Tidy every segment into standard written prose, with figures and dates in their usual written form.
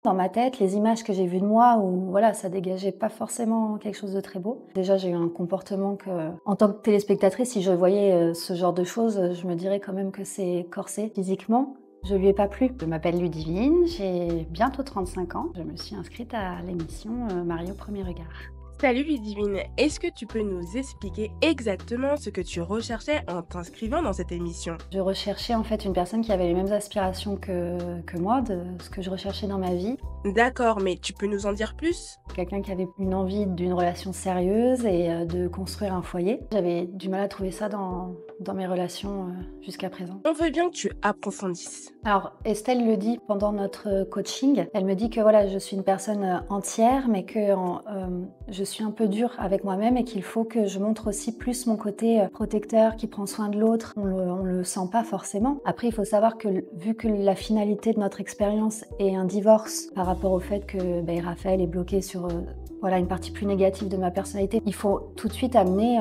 Dans ma tête, les images que j'ai vues de moi où voilà, ça dégageait pas forcément quelque chose de très beau. Déjà, j'ai eu un comportement que en tant que téléspectatrice, si je voyais, ce genre de choses, je me dirais quand même que c'est corsé physiquement. Je lui ai pas plu. Je m'appelle Ludivine, j'ai bientôt 35 ans. Je me suis inscrite à l'émission, Mariée au premier regard. Salut Ludivine, est-ce que tu peux nous expliquer exactement ce que tu recherchais en t'inscrivant dans cette émission? Je recherchais en fait une personne qui avait les mêmes aspirations que moi, de ce que je recherchais dans ma vie. D'accord, mais tu peux nous en dire plus? Quelqu'un qui avait une envie d'une relation sérieuse et de construire un foyer. J'avais du mal à trouver ça dans mes relations jusqu'à présent. On veut bien que tu approfondisses. Alors, Estelle le dit pendant notre coaching. Elle me dit que voilà, je suis une personne entière, mais que je suis un peu dure avec moi-même et qu'il faut que je montre aussi plus mon côté protecteur, qui prend soin de l'autre. On le sent pas forcément. Après, il faut savoir que vu que la finalité de notre expérience est un divorce par rapport au fait que Raphaël est bloqué sur voilà, une partie plus négative de ma personnalité, il faut tout de suite amener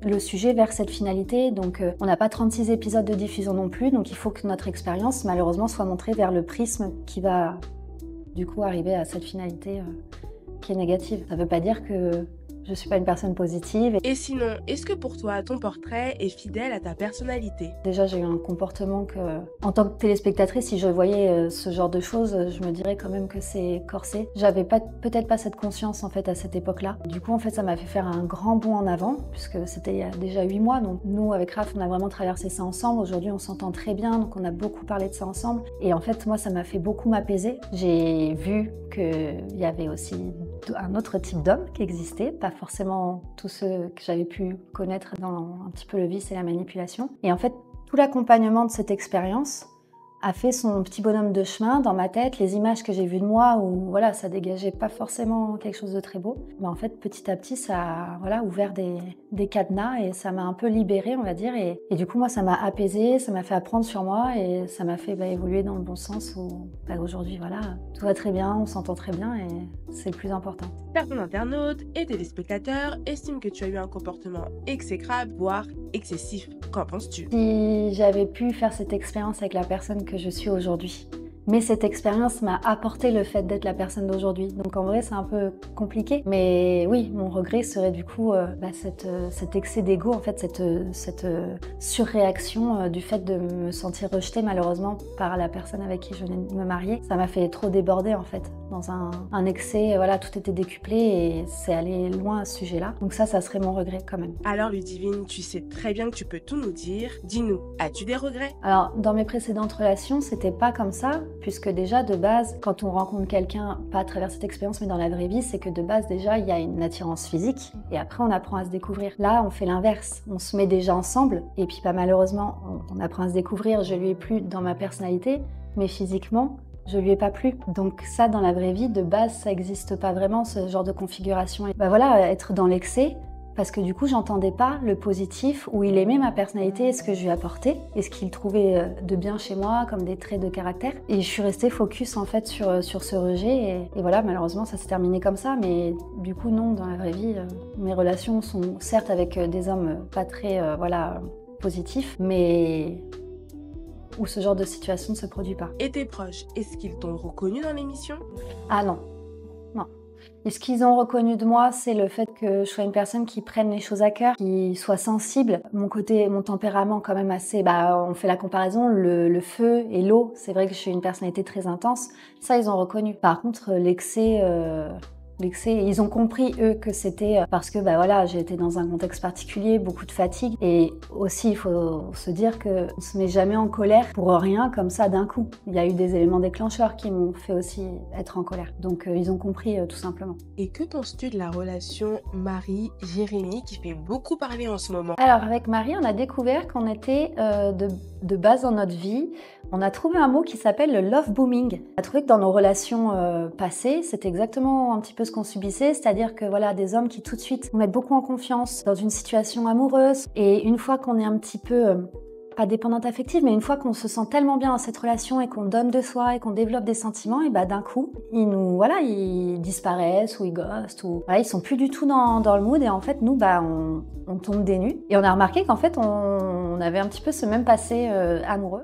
le sujet vers cette finalité. Donc, on n'a pas 36 épisodes de diffusion non plus, donc il faut que notre expérience, malheureusement, soit montrée vers le prisme qui va, du coup, arriver à cette finalité qui est négative. Ça ne veut pas dire que je suis pas une personne positive. Et sinon, est-ce que pour toi, ton portrait est fidèle à ta personnalité? Déjà, j'ai eu un comportement que, en tant que téléspectatrice, si je voyais ce genre de choses, je me dirais quand même que c'est corsé. J'avais peut-être pas cette conscience en fait à cette époque-là. Du coup, en fait, ça m'a fait faire un grand bond en avant, puisque c'était il y a déjà 8 mois. Donc nous, avec Raph, on a vraiment traversé ça ensemble. Aujourd'hui, on s'entend très bien, donc on a beaucoup parlé de ça ensemble. Et en fait, moi, ça m'a fait beaucoup m'apaiser. J'ai vu qu'il y avait aussi un autre type d'homme qui existait, pas forcément tous ceux que j'avais pu connaître dans un petit peu le vice et la manipulation. Et en fait, tout l'accompagnement de cette expérience a fait son petit bonhomme de chemin dans ma tête. Les images que j'ai vues de moi où voilà, ça dégageait pas forcément quelque chose de très beau. Mais en fait, petit à petit, ça a voilà, ouvert des cadenas et ça m'a un peu libérée, on va dire. Et du coup, moi, ça m'a apaisée, ça m'a fait apprendre sur moi et ça m'a fait évoluer dans le bon sens où aujourd'hui, voilà, tout va très bien, on s'entend très bien et c'est le plus important. Certains internautes et téléspectateurs estiment que tu as eu un comportement exécrable, voire excessif. Qu'en penses-tu? Si j'avais pu faire cette expérience avec la personne que je suis aujourd'hui. Mais cette expérience m'a apporté le fait d'être la personne d'aujourd'hui. Donc en vrai, c'est un peu compliqué. Mais oui, mon regret serait du coup cet excès d'ego, en fait, cette surréaction du fait de me sentir rejetée malheureusement par la personne avec qui je venais de me marier. Ça m'a fait trop déborder en fait, dans un excès. Voilà, tout était décuplé et c'est allé loin à ce sujet-là. Donc ça serait mon regret quand même. Alors Ludivine, tu sais très bien que tu peux tout nous dire. Dis-nous, as-tu des regrets? Alors, dans mes précédentes relations, c'était pas comme ça, puisque déjà, de base, quand on rencontre quelqu'un, pas à travers cette expérience, mais dans la vraie vie, c'est que de base, déjà, il y a une attirance physique, et après, on apprend à se découvrir. Là, on fait l'inverse. On se met déjà ensemble, et puis, malheureusement, on apprend à se découvrir. Je lui ai plu dans ma personnalité, mais physiquement, je lui ai pas plu. Donc ça, dans la vraie vie, de base, ça existe pas vraiment, ce genre de configuration. Et voilà, être dans l'excès, parce que du coup, j'entendais pas le positif où il aimait ma personnalité et ce que je lui apportais et ce qu'il trouvait de bien chez moi comme des traits de caractère. Et je suis restée focus en fait sur ce rejet et voilà, malheureusement, ça s'est terminé comme ça. Mais du coup, non, dans la vraie vie, mes relations sont certes avec des hommes pas très positifs, mais où ce genre de situation ne se produit pas. Et tes proches, est-ce qu'ils t'ont reconnu dans l'émission? Ah non, non. Et ce qu'ils ont reconnu de moi, c'est le fait que je sois une personne qui prenne les choses à cœur, qui soit sensible. Mon tempérament quand même assez, on fait la comparaison, le feu et l'eau. C'est vrai que je suis une personnalité très intense. Ça, ils ont reconnu. Par contre, l'excès, ils ont compris, eux, que c'était parce que j'ai été dans un contexte particulier, beaucoup de fatigue. Et aussi, il faut se dire qu'on ne se met jamais en colère pour rien comme ça d'un coup. Il y a eu des éléments déclencheurs qui m'ont fait aussi être en colère. Donc, ils ont compris tout simplement. Et que penses-tu de la relation Marie-Jérémy qui fait beaucoup parler en ce moment? Alors, avec Marie, on a découvert qu'on était de base dans notre vie. On a trouvé un mot qui s'appelle le love booming. On a trouvé que dans nos relations passées, c'était exactement un petit peu ce qu'on subissait, c'est-à-dire que voilà, des hommes qui tout de suite nous mettent beaucoup en confiance dans une situation amoureuse et une fois qu'on est un petit peu pas dépendante affective, mais une fois qu'on se sent tellement bien dans cette relation et qu'on donne de soi et qu'on développe des sentiments, et d'un coup, ils disparaissent ou ils ghostent ou ils sont plus du tout dans le mood et en fait nous on tombe des nues et on a remarqué qu'en fait on avait un petit peu ce même passé amoureux.